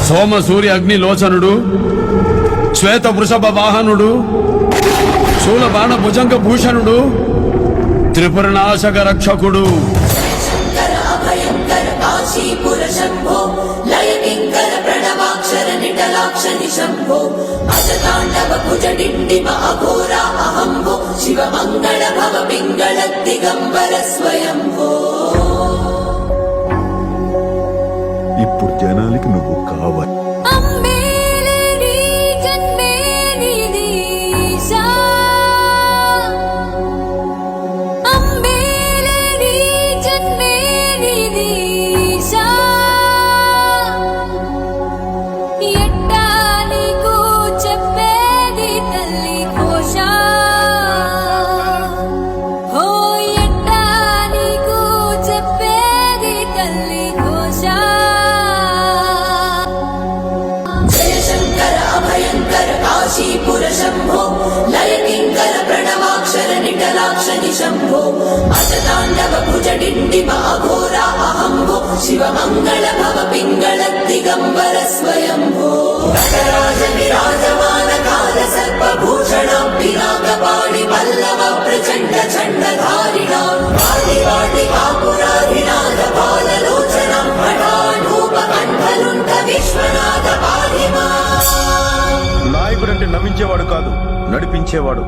సోమ సూర్య అగ్ని లోచనుడు, శ్వేత వృషభ వాహనుడు, శూల బాణ భుజంగ భూషణుడు, త్రిపురనాశక రక్షకుడు, శివ మంగళ భవ పింగళ దిగంబర స్వయంభో. ఇప్పుడు జనాలకి నువ్వు కావాలి. శంభో లయ కింకర ప్రణవాక్షర నిటలాక్ష నిశంభో అజతాండవ భుజ డిండిమ అఘోర అహంభో శివ మంగళ భవ పింగళ దిగంబర స్వయంభో. నటరాజ విరాజమాన కాల సర్పభూషణం పినాకపాణి పల్లవ ప్రచండ చండధారిణాం వాటి వాటి కాపురాధినాథ బాలలోచనం హఠానూప కంఠలుంఠ విశ్వనాథ పాహిమా. నాయకుడంటే నవ్వించేవాడు కాదు, నడిపించేవాడు.